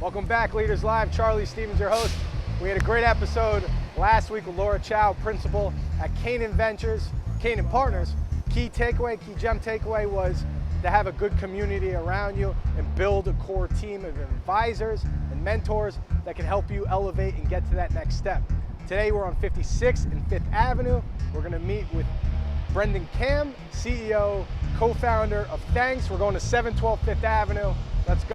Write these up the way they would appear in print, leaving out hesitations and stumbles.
Welcome back, Leaders Live. Charlie Stevens, your host. We had a great episode last week with Laura Chow, principal at Canaan Ventures, Canaan Partners. Key gem takeaway was to have a good community around you and build a core team of advisors and mentors that can help you elevate and get to that next step. Today we're on 56th and 5th Avenue. We're going to meet with Brendan Kamm, CEO, co-founder of Thnks. We're going to 712 5th Avenue. Let's go.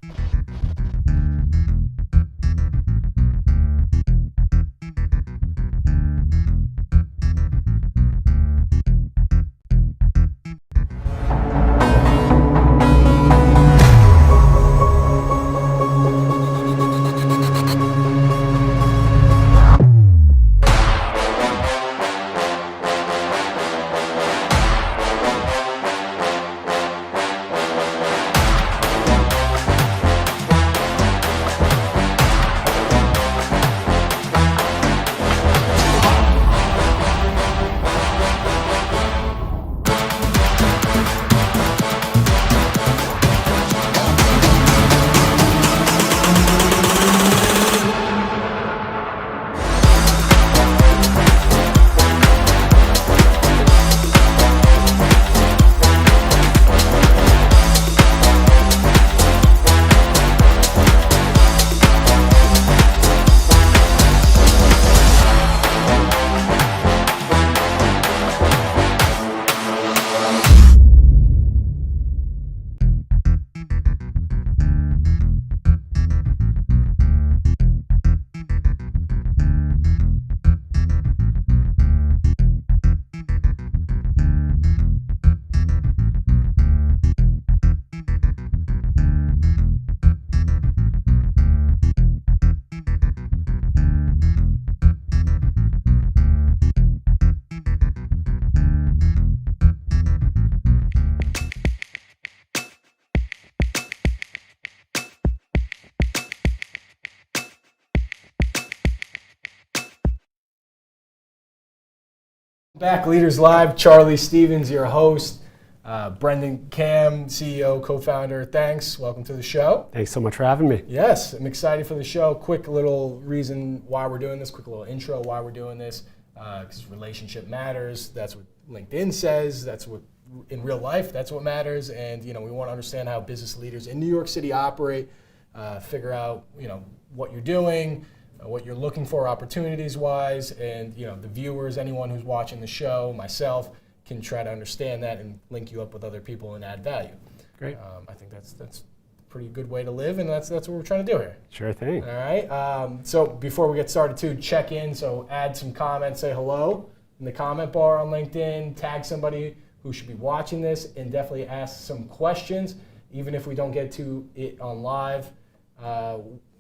Back, Leaders Live. Charlie Stevens, your host. Brendan Kamm, CEO, co-founder. Thnks. Welcome to the show. Thanks so much for having me. Yes, I'm excited for the show. Quick little reason why we're doing this. Quick little intro why we're doing this. Because relationship matters. That's what LinkedIn says. That's what in real life. That's what matters. And we want to understand how business leaders in New York City operate. Figure out what you're doing. What you're looking for opportunities-wise, and the viewers, anyone who's watching the show, myself, can try to understand that and link you up with other people and add value. Great. I think that's a pretty good way to live, and that's what we're trying to do here. Sure thing. All right. So before we get started, too, check in. So add some comments, say hello in the comment bar on LinkedIn, tag somebody who should be watching this, and definitely ask some questions, even if we don't get to it on live.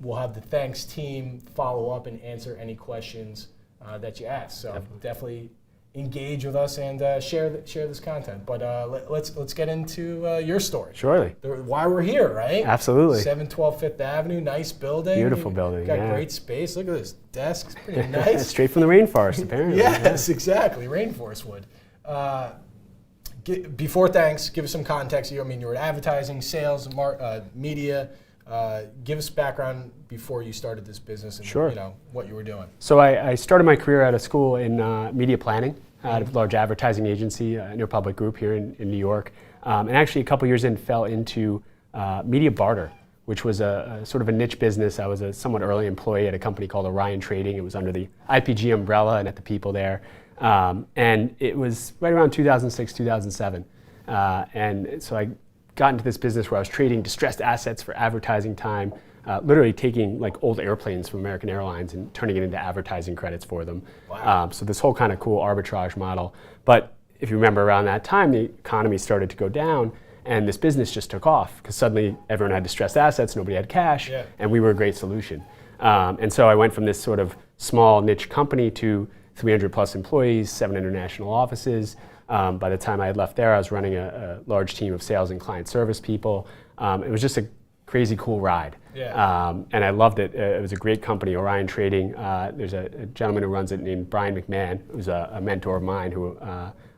We'll have the Thnks team follow up and answer any questions that you ask. So definitely engage with us and share this content. But let's get into your story. Surely. Why we're here, right? Absolutely. 712 5th Avenue, nice building. Beautiful building. Got great space. Look at this desk. It's pretty nice. Straight from the rainforest, apparently. Yes, exactly. Rainforest wood. Before Thnks, give us some context. You were advertising, sales, media. Give us background before you started this business and Sure. What you were doing. So I started my career at a school in media planning at a large advertising agency, New Republic Group here in New York. And actually a couple years in fell into media barter, which was a sort of a niche business. I was a somewhat early employee at a company called Orion Trading. It was under the IPG umbrella and at the people there. And it was right around 2006, 2007. And so I got into this business where I was trading distressed assets for advertising time, literally taking like old airplanes from American Airlines and turning it into advertising credits for them. Wow. So this whole kind of cool arbitrage model. But if you remember around that time, the economy started to go down and this business just took off because suddenly everyone had distressed assets, nobody had cash, and we were a great solution. And so I went from this sort of small niche company to 300 plus employees, 7 international offices. By the time I had left there, I was running a large team of sales and client service people. It was just a crazy cool ride. Yeah. And I loved it. It was a great company, Orion Trading. There's a gentleman who runs it named Brian McMahon, who's a mentor of mine who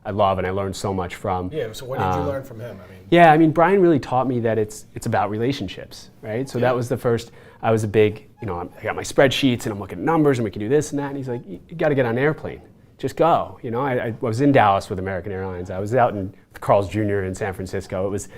I love and I learned so much from. Yeah, so what did you learn from him? Yeah, I mean, Brian really taught me that it's about relationships, right? So that was the first, I was a big, I got my spreadsheets and I'm looking at numbers and we can do this and that. And he's like, you got to get on an airplane. Just go. I was in Dallas with American Airlines. I was out with Carl's Jr. in San Francisco. It was,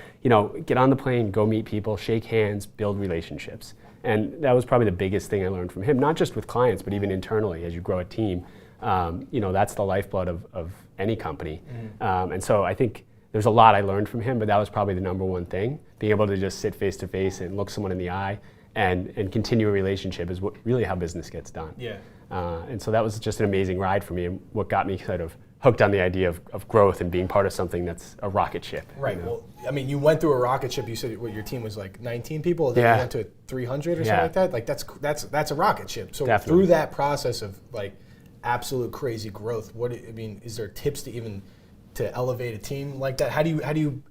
get on the plane, go meet people, shake hands, build relationships. And that was probably the biggest thing I learned from him, not just with clients, but even internally as you grow a team. That's the lifeblood of any company. And so I think there's a lot I learned from him, but that was probably the number one thing. Being able to just sit face to face and look someone in the eye and continue a relationship is really how business gets done. Yeah. And so that was just an amazing ride for me and what got me kind of hooked on the idea of growth and being part of something that's a rocket ship. Right. Well, I mean, you went through a rocket ship. You said your team was like 19 people. Then you went to 300 or something like that. Like that's a rocket ship. So Definitely. Through that process of like absolute crazy growth, is there tips to elevate a team like that? How do you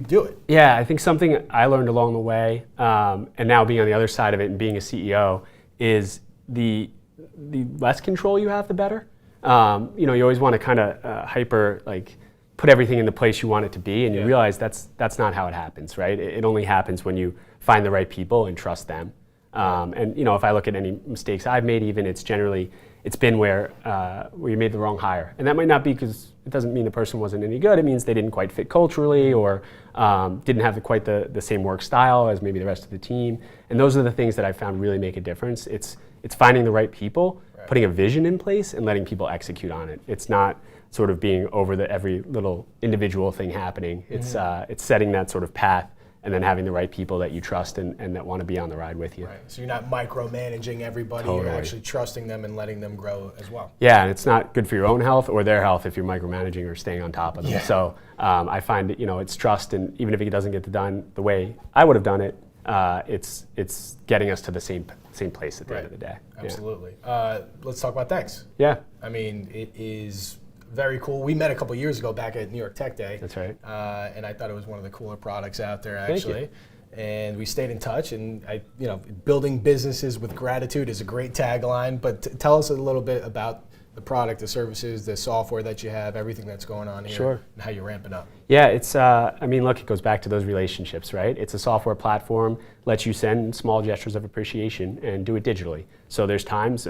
do it? Yeah, I think something I learned along the way, and now being on the other side of it and being a CEO, is the less control you have, the better. You always want to kind of put everything in the place you want it to be, and you realize that's not how it happens, right? It only happens when you find the right people and trust them. And if I look at any mistakes I've made, even it's been where you made the wrong hire, and that might not be because it doesn't mean the person wasn't any good. It means they didn't quite fit culturally, or didn't have quite the same work style as maybe the rest of the team. And those are the things that I found really make a difference. It's finding the right people, putting a vision in place, and letting people execute on it. It's not sort of being over every little individual thing happening. It's setting that sort of path, and then having the right people that you trust and that want to be on the ride with you. Right. So you're not micromanaging everybody. Totally. You're actually trusting them and letting them grow as well. Yeah, and it's not good for your own health or their health if you're micromanaging or staying on top of them. Yeah. So I find it's trust, and even if it doesn't get done the way I would have done it, it's getting us to the same place at the end of the day. Absolutely. Let's talk about Thnks. Yeah. I mean, it is very cool. We met a couple years ago back at New York Tech Day. That's right. And I thought it was one of the cooler products out there, Thank actually. you. And we stayed in touch. And building businesses with gratitude is a great tagline. But tell us a little bit about the product, the services, the software that you have, everything that's going on here, Sure. and how you're ramping up. Yeah, it's, look, it goes back to those relationships, right? It's a software platform, lets you send small gestures of appreciation and do it digitally. So there's times,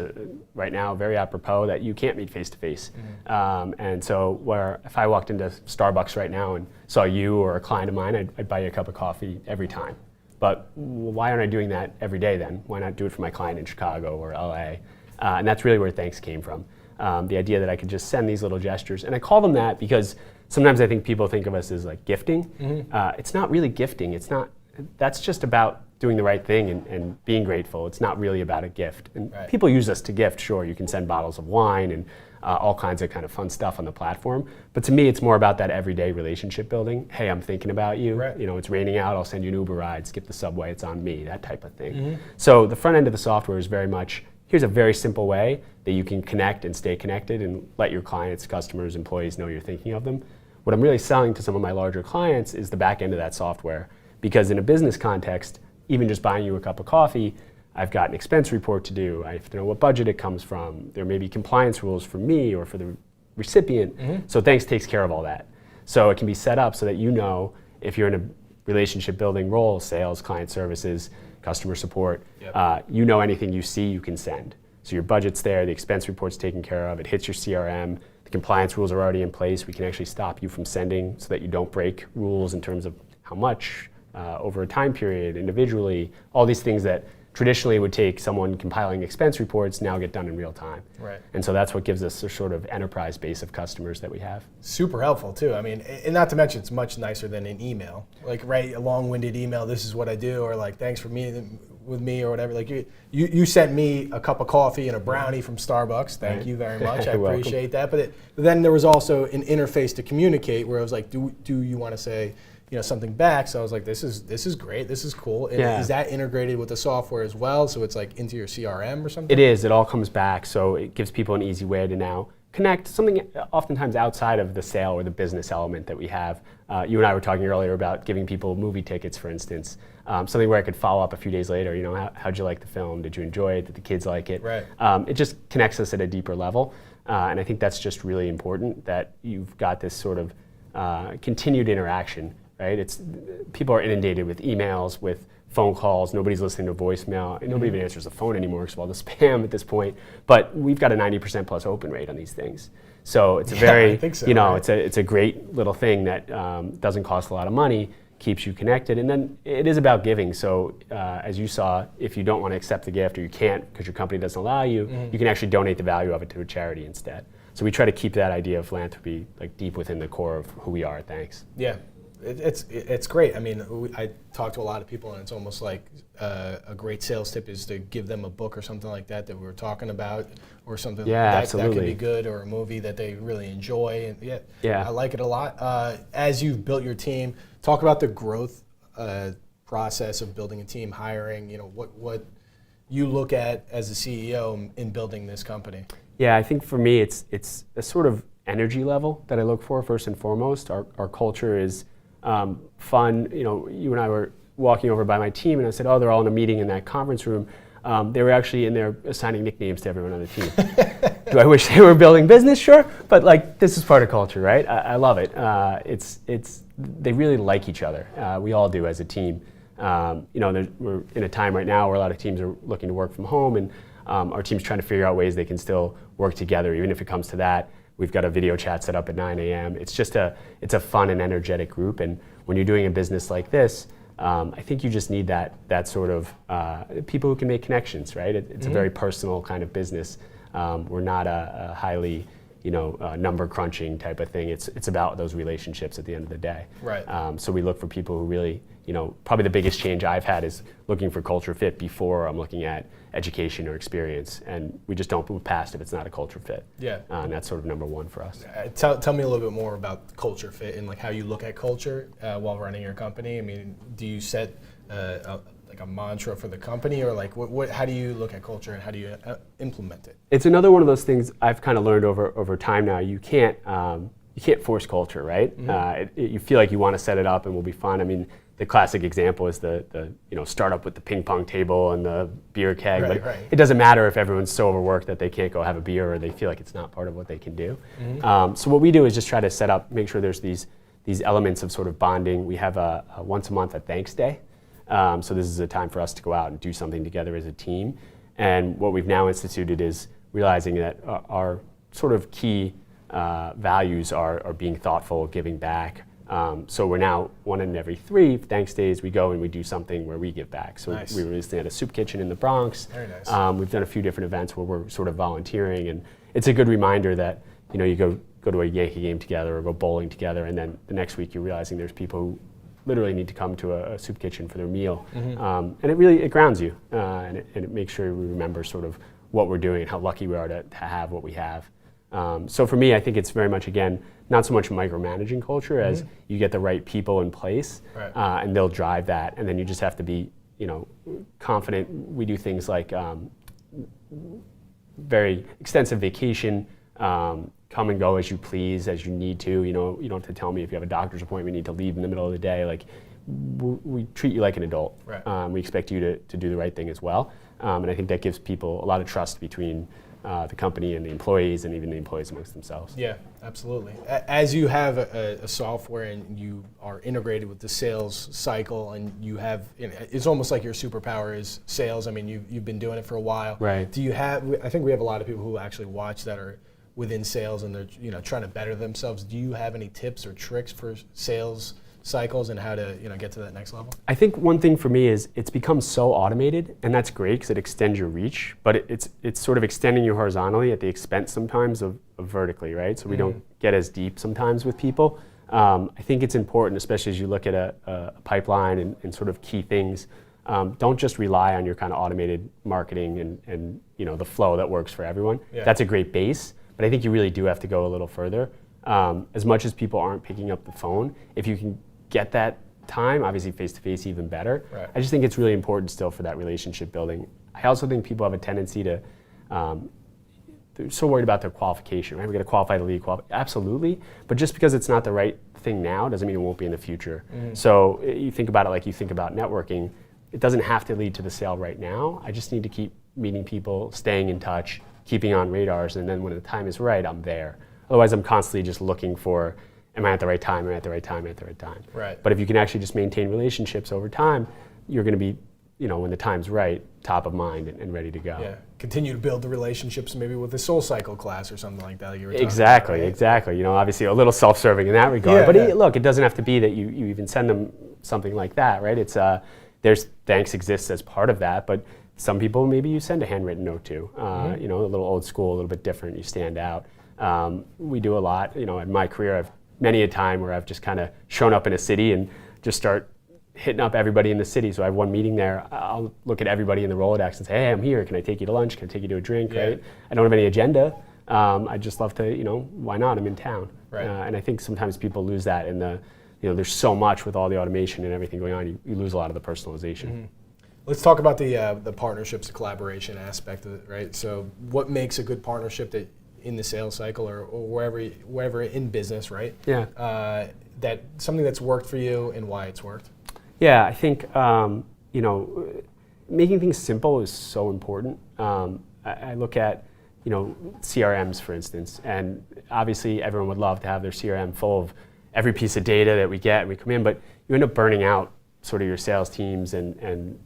right now, very apropos, that you can't meet face to face. And so where if I walked into Starbucks right now and saw you or a client of mine, I'd buy you a cup of coffee every time. But why aren't I doing that every day then? Why not do it for my client in Chicago or LA? And that's really where Thnks came from. The idea that I could just send these little gestures. And I call them that because sometimes I think people think of us as like gifting. It's not really gifting. That's just about doing the right thing and being grateful. It's not really about a gift. And people use us to gift, sure. You can send bottles of wine and all kinds of kind of fun stuff on the platform. But to me, it's more about that everyday relationship building. Hey, I'm thinking about you. Right. It's raining out, I'll send you an Uber ride, skip the subway, it's on me, that type of thing. So the front end of the software is very much, here's a very simple way that you can connect and stay connected and let your clients, customers, employees know you're thinking of them. What I'm really selling to some of my larger clients is the back end of that software, because in a business context, even just buying you a cup of coffee, I've got an expense report to do. I have to know what budget it comes from. There may be compliance rules for me or for the recipient. So Thnks takes care of all that. So it can be set up so that if you're in a relationship building role, sales, client services, customer support, anything you see, you can send. So your budget's there, the expense report's taken care of, it hits your CRM, the compliance rules are already in place. We can actually stop you from sending so that you don't break rules in terms of how much, over a time period, individually, all these things that traditionally would take someone compiling expense reports now get done in real time. Right. And so that's what gives us a sort of enterprise base of customers that we have. Super helpful too. I mean, and not to mention it's much nicer than an email. Like write a long-winded email, this is what I do, or like thanks for meeting with me or whatever. Like you sent me a cup of coffee and a brownie from Starbucks. Thank you very much. I appreciate that. But then there was also an interface to communicate where I was like, do you want to say something back? So I was like, this is great, this is cool. And is that integrated with the software as well? So it's like into your CRM or something? It is, it all comes back. So it gives people an easy way to now connect something oftentimes outside of the sale or the business element that we have. You and I were talking earlier about giving people movie tickets, for instance. Something where I could follow up a few days later, how'd you like the film? Did you enjoy it? Did the kids like it? Right. It just connects us at a deeper level. And I think that's just really important, that you've got this sort of continued interaction, right? People are inundated with emails, with phone calls. Nobody's listening to voicemail. Nobody even answers the phone anymore because of all the spam at this point. But we've got a 90% plus open rate on these things. So it's a very, I think so, right? it's a great little thing that doesn't cost a lot of money, keeps you connected, and then it is about giving. So as you saw, if you don't want to accept the gift or you can't because your company doesn't allow you, you can actually donate the value of it to a charity instead. So we try to keep that idea of philanthropy like deep within the core of who we are at Thnks. Yeah. It's great. I mean, I talk to a lot of people, and it's almost like a great sales tip is to give them a book or something like that we were talking about, or something that could be good, or a movie that they really enjoy. And I like it a lot. As you've built your team, talk about the growth process of building a team, hiring. What you look at as a CEO in building this company. Yeah, I think for me, it's a sort of energy level that I look for first and foremost. Our culture is fun. You and I were walking over by my team, and I said, "Oh, they're all in a meeting in that conference room." They were actually in there assigning nicknames to everyone on the team. Do I wish they were building business? Sure, but like this is part of culture, right? I love it. They really like each other. We all do as a team. We're in a time right now where a lot of teams are looking to work from home, and our team's trying to figure out ways they can still work together, even if it comes to that. We've got a video chat set up at 9 a.m. It's a fun and energetic group, and when you're doing a business like this, I think you just need that sort of people who can make connections, right? It's a very personal kind of business. We're not a highly number crunching type of thing. It's about those relationships at the end of the day. Right. So we look for people who really, probably the biggest change I've had is looking for culture fit before I'm looking at education or experience, and we just don't move past if it's not a culture fit. Yeah. And that's sort of number one for us. Tell me a little bit more about culture fit and like how you look at culture while running your company. I mean, do you set a mantra for the company, or like how do you look at culture and how do you implement it? It's another one of those things I've kind of learned over time now. You can't force culture, right? You feel like you want to set it up and will be fun. I mean, the classic example is the startup with the ping pong table and the beer keg. Right. It doesn't matter if everyone's so overworked that they can't go have a beer or they feel like it's not part of what they can do. So what we do is just try to make sure there's these elements of sort of bonding. We have a once a month a Thanks Day. So this is a time for us to go out and do something together as a team. And what we've now instituted is realizing that our sort of key values are being thoughtful, giving back. So we're now one in every 3 Thanks Days we go and we do something where we give back. So nice. we recently had a soup kitchen in the Bronx. Very nice. We've done a few different events where we're sort of volunteering, and it's a good reminder that you go to a Yankee game together or go bowling together, and then the next week you're realizing there's people who literally need to come to a soup kitchen for their meal. And it grounds you, and it makes sure we remember sort of what we're doing and how lucky we are to have what we have. So for me, I think it's very much, again, not so much micromanaging culture as you get the right people in place, and they'll drive that, and then you just have to be confident. We do things like very extensive vacation, come and go as you please, as you need to. You don't have to tell me if you have a doctor's appointment, you need to leave in the middle of the day. Like, we treat you like an adult. Right. We expect you to do the right thing as well. And I think that gives people a lot of trust between the company and the employees, and even the employees amongst themselves. Yeah, absolutely. As you have a software and you are integrated with the sales cycle, and you have, it's almost like your superpower is sales. I mean, you've been doing it for a while. Right. Do you have? I think we have a lot of people who actually watch that are within sales, and they're trying to better themselves. Do you have any tips or tricks for sales cycles and how to get to that next level? I think one thing for me is it's become so automated, and that's great because it extends your reach, but it's sort of extending you horizontally at the expense sometimes of vertically, right? So we don't get as deep sometimes with people. I think it's important, especially as you look at a pipeline and sort of key things. Don't just rely on your kind of automated marketing and the flow that works for everyone. Yeah. That's a great base, but I think you really do have to go a little further. As much as people aren't picking up the phone, if you can get that time, obviously face-to-face even better. Right. I just think it's really important still for that relationship building. I also think people have a tendency to, they're so worried about their qualification, right? We got to qualify the lead, absolutely, but just because it's not the right thing now doesn't mean it won't be in the future. So you think about it like you think about networking. It doesn't have to lead to the sale right now. I just need to keep meeting people, staying in touch, keeping on radars, and then when the time is right, I'm there. Otherwise, I'm constantly just looking for, am I at the right time, am I at the right time, am I at the right time? Right. But if you can actually just maintain relationships over time, you're going to be, when the time's right, top of mind and ready to go. Yeah. Continue to build the relationships maybe with the Soul Cycle class or something like that. Like you were Exactly, about, right? exactly. Obviously a little self-serving in that regard. Yeah, But yeah. look, it doesn't have to be that you even send them something like that, right? It's there's Thanks exists as part of that, but some people maybe you send a handwritten note to. A little old school, a little bit different. You stand out. We do a lot. In my career, I've many a time where I've just kind of shown up in a city and just start hitting up everybody in the city. So I have one meeting there. I'll look at everybody in the Rolodex and say, hey, I'm here. Can I take you to lunch? Can I take you to a drink? Yeah. Right? I don't have any agenda. I'd just love to, why not? I'm in town. Right. And I think sometimes people lose that in the, there's so much with all the automation and everything going on, you lose a lot of the personalization. Mm-hmm. Let's talk about the partnerships, the collaboration aspect of it, right? So what makes a good partnership that in the sales cycle or wherever in business, right? Yeah. That something that's worked for you and why it's worked? Yeah, I think, making things simple is so important. I look at, CRMs, for instance, and obviously everyone would love to have their CRM full of every piece of data that we get and we come in, but you end up burning out sort of your sales teams and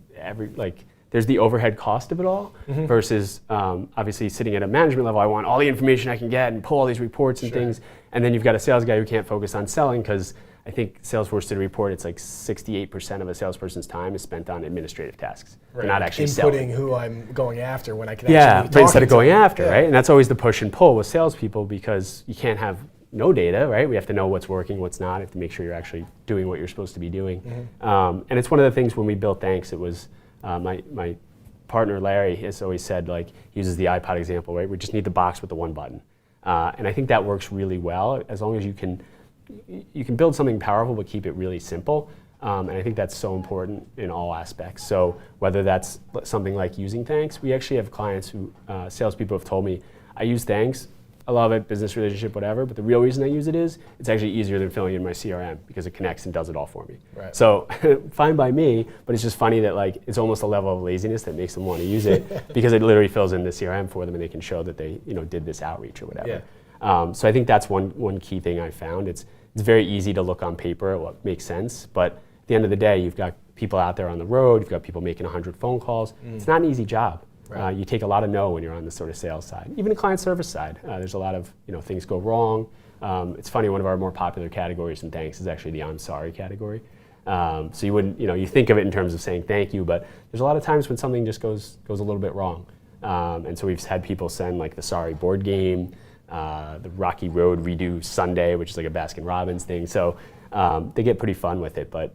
there's the overhead cost of it all versus obviously sitting at a management level, I want all the information I can get and pull all these reports and things, and then you've got a sales guy who can't focus on selling because I think Salesforce did a report, it's like 68% of a salesperson's time is spent on administrative tasks. Right. They're not actually inputting selling. who I'm going after when I can Yeah, actually but instead of going after, yeah. right? And that's always the push and pull with salespeople because you can't have no data, right? We have to know what's working, what's not. We have to make sure you're actually doing what you're supposed to be doing. And it's one of the things when we built Thanks, it was my partner Larry has always said, like, he uses the iPod example, right? We just need the box with the one button. And I think that works really well as long as you can build something powerful but keep it really simple. And I think that's so important in all aspects. So whether that's something like using Thanks, we actually have clients who, salespeople have told me, I use Thanks, I love it, business relationship, whatever, but the real reason I use it is it's actually easier than filling in my CRM because it connects and does it all for me. Right. So fine by me, but it's just funny that like it's almost a level of laziness that makes them want to use it because it literally fills in the CRM for them and they can show that they did this outreach or whatever. Yeah. So I think that's one key thing I found. It's very easy to look on paper at what makes sense, but at the end of the day, you've got people out there on the road, you've got people making 100 phone calls. It's not an easy job. Right. You take a lot of no when you're on the sort of sales side. Even the client service side, there's a lot of things go wrong. It's funny, one of our more popular categories in Thanks is actually the I'm sorry category. So you wouldn't, you think of it in terms of saying thank you, but there's a lot of times when something just goes a little bit wrong. And so we've had people send like the sorry board game, the Rocky Road redo Sunday, which is like a Baskin Robbins thing. So they get pretty fun with it, but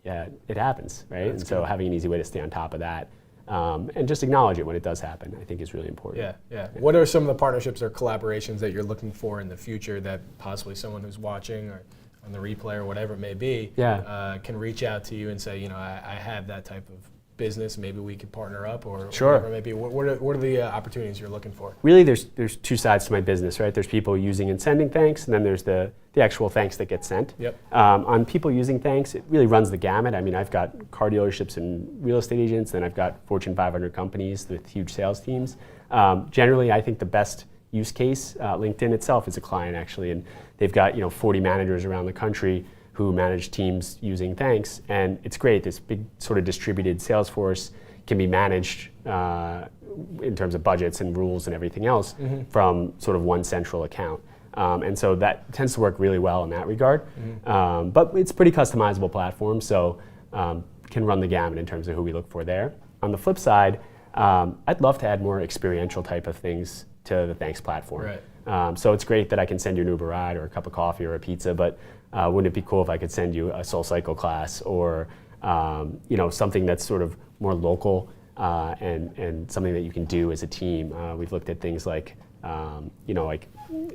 yeah, it happens, right? That's and so good. having an easy way to stay on top of that and just acknowledge it when it does happen, I think is really important. Yeah. What are some of the partnerships or collaborations that you're looking for in the future that possibly someone who's watching or on the replay or whatever it may be can reach out to you and say, I have that type of business, maybe we could partner up or Sure. whatever it may be. What are the opportunities you're looking for? Really, there's two sides to my business, right? There's people using and sending Thanks, and then there's the actual Thanks that get sent. Yep. On people using Thanks, it really runs the gamut. I mean, I've got car dealerships and real estate agents, then I've got Fortune 500 companies with huge sales teams. Generally, I think the best use case, LinkedIn itself is a client actually, and they've got 40 managers around the country who manage teams using Thanks, and it's great. This big sort of distributed sales force can be managed in terms of budgets and rules and everything else from sort of one central account. And so that tends to work really well in that regard. But it's a pretty customizable platform, so can run the gamut in terms of who we look for there. On the flip side, I'd love to add more experiential type of things to the Thanks platform. Right. So it's great that I can send you an Uber ride or a cup of coffee or a pizza, but wouldn't it be cool if I could send you a Soul Cycle class or something that's sort of more local and something that you can do as a team. We've looked at things like like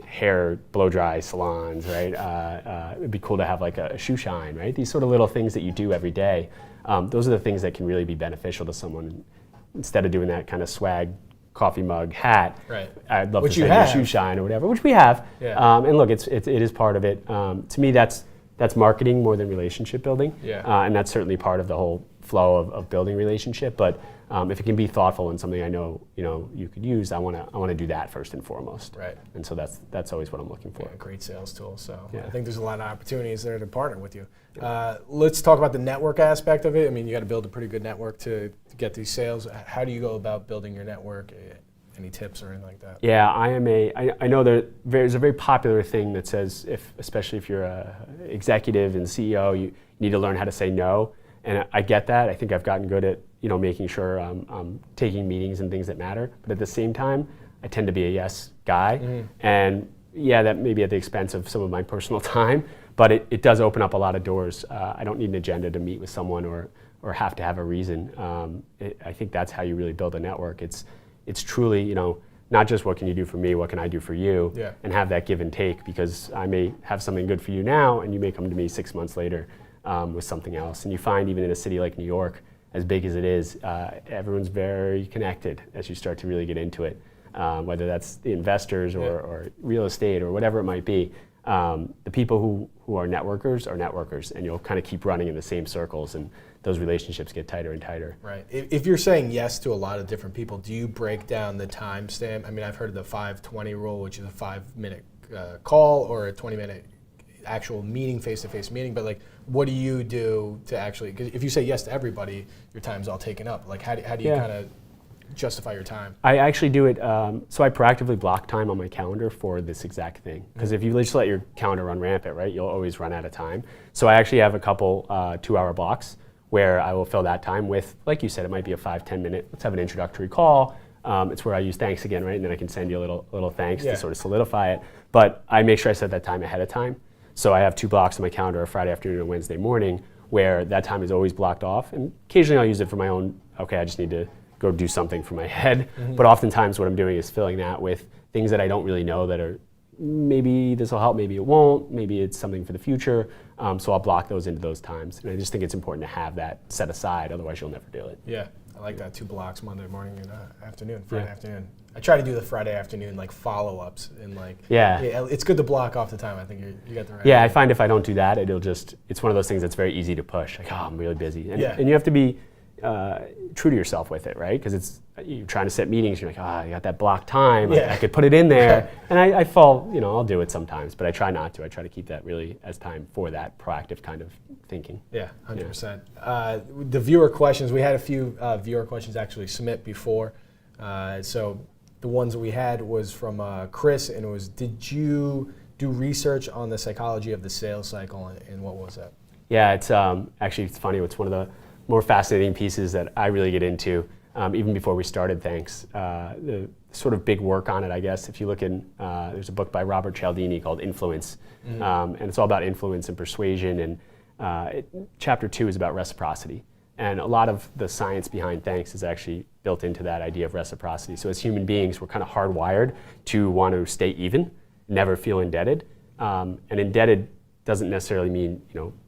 hair blow dry salons, right? It'd be cool to have like a shoe shine, right? These sort of little things that you do every day. Those are the things that can really be beneficial to someone instead of doing that kind of swag coffee mug hat. Right. I'd love Which to you send you a have. shoe shine or whatever, which we have. Yeah. And look, it is part of it. To me, that's marketing more than relationship building. Yeah. And that's certainly part of the whole flow of building relationship. But if it can be thoughtful and something I know you could use, I want to do that first and foremost. Right. And so that's always what I'm looking for. Yeah, great sales tool. So Yeah. I think there's a lot of opportunities there to partner with you. Let's talk about the network aspect of it. I mean, you got to build a pretty good network to get these sales. How do you go about building your network? Any tips or anything like that? Yeah, I know there's a very popular thing that says, especially if you're a executive and CEO, you need to learn how to say no. And I get that. I think I've gotten good at making sure I'm taking meetings and things that matter. But at the same time, I tend to be a yes guy. Mm-hmm. And yeah, that may be at the expense of some of my personal time, but it does open up a lot of doors. I don't need an agenda to meet with someone or have to have a reason. I think that's how you really build a network. It's truly, not just what can you do for me, what can I do for you, yeah. and have that give and take, because I may have something good for you now and you may come to me 6 months later with something else. And you find even in a city like New York, as big as it is, everyone's very connected as you start to really get into it, whether that's the investors or real estate or whatever it might be. The people who are networkers, and you'll kind of keep running in the same circles, and those relationships get tighter and tighter. Right. If you're saying yes to a lot of different people, do you break down the time stamp? I mean, I've heard of the 5-20 rule, which is a 5-minute call or a 20-minute actual meeting, face-to-face meeting. But like, what do you do to actually? Because if you say yes to everybody, your time's all taken up. Like, how do you kind of justify your time? I actually do it, so I proactively block time on my calendar for this exact thing. Because if you just let your calendar run rampant, right, you'll always run out of time. So I actually have a couple 2-hour blocks where I will fill that time with, like you said, it might be a 5-10 minute, let's have an introductory call. It's where I use thanks again, right? And then I can send you a little thanks to sort of solidify it. But I make sure I set that time ahead of time. So I have 2 blocks on my calendar, a Friday afternoon and Wednesday morning, where that time is always blocked off. And occasionally I'll use it for my own, okay, I just need to go do something for my head. Mm-hmm. But oftentimes what I'm doing is filling that with things that I don't really know that are, maybe this will help, maybe it won't, maybe it's something for the future. So I'll block those into those times. And I just think it's important to have that set aside, otherwise you'll never do it. Yeah, I like that, 2 blocks, Monday morning and afternoon, Friday afternoon. I try to do the Friday afternoon, like follow-ups and like, it's good to block off the time. I think you got the right idea. I find if I don't do that, it's one of those things that's very easy to push. Like, I'm really busy. And you have to be true to yourself with it, right? Because you're trying to set meetings, you're like, you got that blocked time, I could put it in there. And I fall, I'll do it sometimes, but I try not to. I try to keep that really as time for that proactive kind of thinking. Yeah, 100%. The viewer questions, we had a few viewer questions actually submit before. So the ones that we had was from Chris, and it was, did you do research on the psychology of the sales cycle, and what was that? Yeah, it's actually, it's funny, it's one of the more fascinating pieces that I really get into, even before we started Thnks. The sort of big work on it, I guess, if you look in, there's a book by Robert Cialdini called Influence, and it's all about influence and persuasion, and chapter 2 is about reciprocity. And a lot of the science behind Thnks is actually built into that idea of reciprocity. So as human beings, we're kind of hardwired to want to stay even, never feel indebted. And indebted doesn't necessarily mean,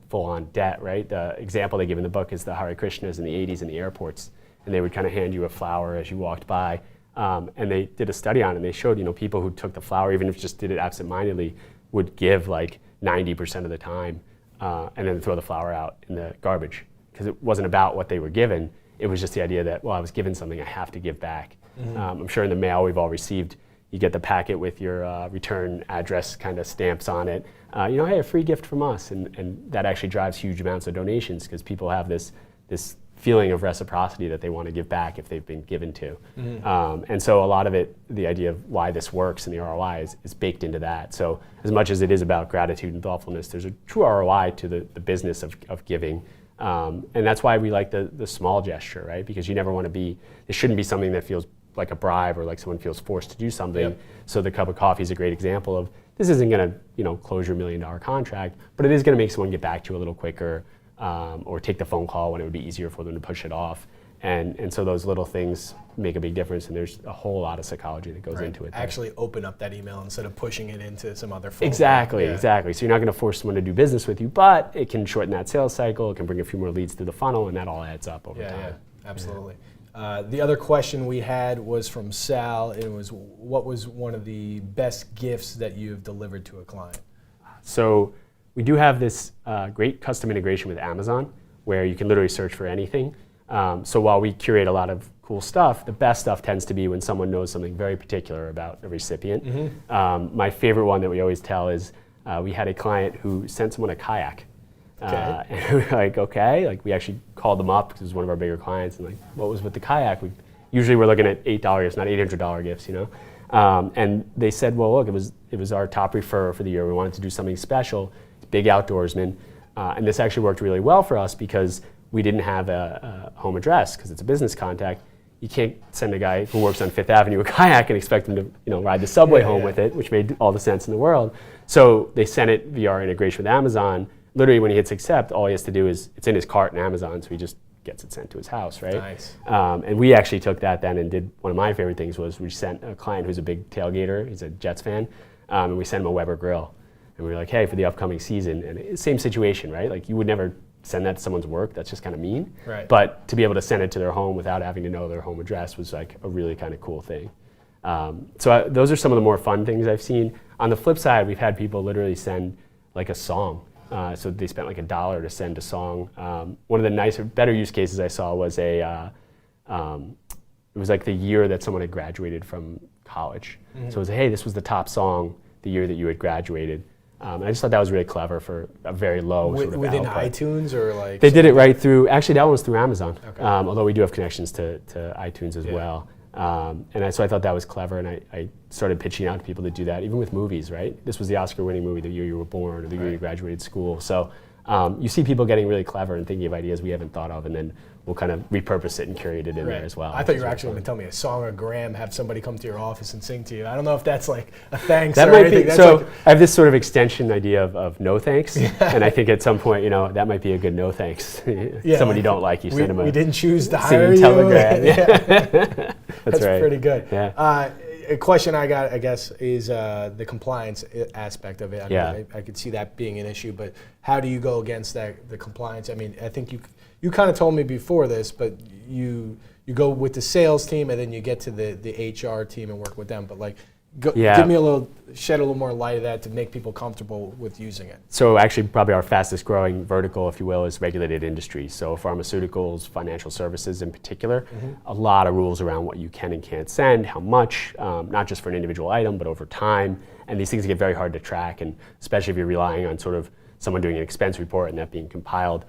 full-on debt, right? The example they give in the book is the Hare Krishnas in the 80s in the airports. And they would kind of hand you a flower as you walked by. And they did a study on it, and they showed, people who took the flower, even if just did it absentmindedly, would give like 90% of the time and then throw the flower out in the garbage. Because it wasn't about what they were given. It was just the idea that, I was given something, I have to give back. Mm-hmm. I'm sure in the mail we've all received, you get the packet with your return address kind of stamps on it. Hey, a free gift from us. And that actually drives huge amounts of donations because people have this feeling of reciprocity that they want to give back if they've been given to. Mm-hmm. And so a lot of it, the idea of why this works and the ROI is baked into that. So as much as it is about gratitude and thoughtfulness, there's a true ROI to the business of giving. And that's why we like the small gesture, right? Because you never want to be, it shouldn't be something that feels like a bribe or like someone feels forced to do something. Yep. So the cup of coffee is a great example of, this isn't going to close your $1 million contract, but it is going to make someone get back to you a little quicker or take the phone call when it would be easier for them to push it off. And so those little things make a big difference, and there's a whole lot of psychology that goes into it. Actually open up that email instead of pushing it into some other phone. Exactly. So you're not going to force someone to do business with you, but it can shorten that sales cycle, it can bring a few more leads through the funnel, and that all adds up over time. Yeah, absolutely. The other question we had was from Sal. It was, what was one of the best gifts that you've delivered to a client? So we do have this great custom integration with Amazon, where you can literally search for anything. So while we curate a lot of cool stuff, the best stuff tends to be when someone knows something very particular about a recipient. My favorite one that we always tell is we had a client who sent someone a kayak. And we were like, okay, like we actually called them up because it was one of our bigger clients, and like, what was with the kayak? Usually we're looking at $8, not $800 gifts, you know? And they said, well, look, it was our top referrer for the year. We wanted to do something special, big outdoorsman. And this actually worked really well for us because we didn't have a home address because it's a business contact. You can't send a guy who works on Fifth Avenue a kayak and expect him to ride the subway home with it, which made all the sense in the world. So they sent it via our integration with Amazon. Literally, when he hits accept, all he has to do is, it's in his cart in Amazon, so he just gets it sent to his house, right? Nice. And we actually took that then and did, one of my favorite things was we sent a client who's a big tailgater, he's a Jets fan, and we sent him a Weber grill. And we were like, hey, for the upcoming season, and same situation, right? Like you would never send that to someone's work, that's just kind of mean. Right. But to be able to send it to their home without having to know their home address was like a really kind of cool thing. Those are some of the more fun things I've seen. On the flip side, we've had people literally send like a song. So they spent like $1 to send a song. One of the nicer, better use cases I saw was it was like the year that someone had graduated from college. So it was, hey, this was the top song the year that you had graduated. I just thought that was really clever for a very low sort of within output. iTunes or like? They did it right through, actually that one was through Amazon, Okay. Although we do have connections to iTunes as well. So I thought that was clever, and I started pitching out to people to do that, even with movies, right? This was the Oscar-winning movie the year you were born, or the year you graduated school. So you see people getting really clever and thinking of ideas we haven't thought of, and then we'll kind of repurpose it and curate it in there as well. I thought you were actually going to tell me a song or Graham, have somebody come to your office and sing to you. I don't know if that's like a thanks that or might anything. be, so I have this sort of extension idea of no thanks, and I think at some point, that might be a good no thanks. Someone you don't like, you send them we didn't choose to singing hire you. telegram. That's right. pretty good. Yeah. A question I got, I guess, is the compliance aspect of it. I mean, I could see that being an issue, but how do you go against that, the compliance? I mean, I think you kind of told me before this, but you go with the sales team and then you get to the HR team and work with them. But like, give me shed a little more light of that to make people comfortable with using it. So actually probably our fastest growing vertical, if you will, is regulated industries. So pharmaceuticals, financial services in particular, a lot of rules around what you can and can't send, how much, not just for an individual item, but over time. And these things get very hard to track, and especially if you're relying on sort of someone doing an expense report and that being compiled.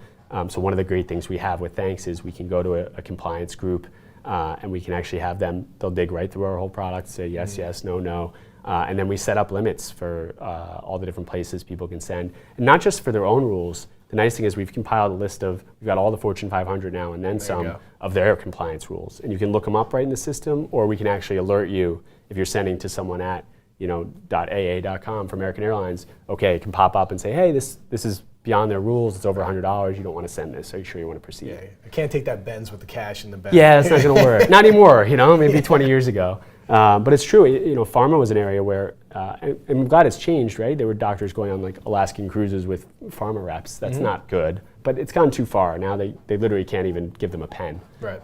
So one of the great things we have with Thnks is we can go to a compliance group and we can actually have them, they'll dig right through our whole product, say yes, yes, no, no. And then we set up limits for all the different places people can send. And not just for their own rules. The nice thing is we've compiled a list we've got all the Fortune 500 now and then some of their compliance rules. And you can look them up right in the system, or we can actually alert you if you're sending to someone at .aa.com for American Airlines. Okay, it can pop up and say, hey, this is beyond their rules, it's over $100, you don't want to send this. Are you sure you want to proceed? Yeah, I can't take that Benz with the cash in the bank. Yeah, it's not going to work. Not anymore, maybe 20 years ago. But it's true, pharma was an area where, and I'm glad it's changed, right? There were doctors going on like Alaskan cruises with pharma reps. That's not good, but it's gone too far. Now they literally can't even give them a pen. Right.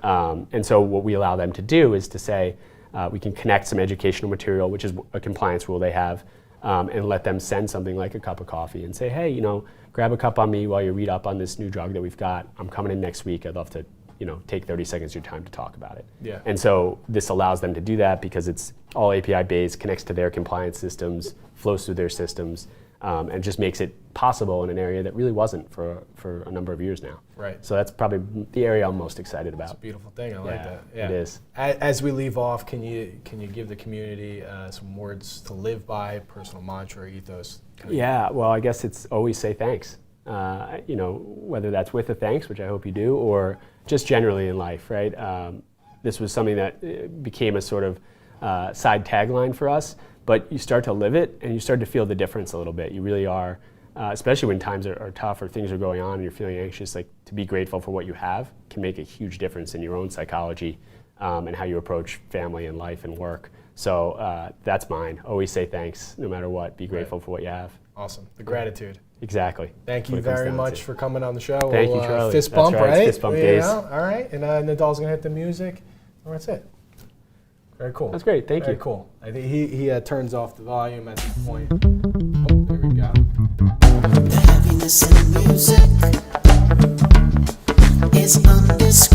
And so what we allow them to do is to say, we can connect some educational material, which is a compliance rule they have, and let them send something like a cup of coffee and say, hey, grab a cup on me while you read up on this new drug that we've got. I'm coming in next week. I'd love to, take 30 seconds of your time to talk about it. Yeah. And so this allows them to do that because it's all API based, connects to their compliance systems, flows through their systems, and just makes it possible in an area that really wasn't for a number of years now. Right. So that's probably the area I'm most excited about. It's a beautiful thing. I like that. Yeah, it is. As we leave off, can you give the community some words to live by, personal mantra, ethos? Yeah. Well, I guess it's always say thanks. Whether that's with a thanks, which I hope you do, or just generally in life, right? This was something that became a sort of side tagline for us, but you start to live it and you start to feel the difference a little bit. You really are, especially when times are tough or things are going on and you're feeling anxious, like to be grateful for what you have can make a huge difference in your own psychology and how you approach family and life and work. So that's mine. Always say thanks, no matter what. Be grateful for what you have. Awesome. The gratitude. Exactly. Thank you very much for coming on the show. Thank you, Charlie. Fist bump, right? right? Fist bump days. All right. And Nadal's going to hit the music. And that's it. Very cool. That's great. Thank you. Very cool. I think he turns off the volume at this point. Oh, there we go. The happiness in the music. It's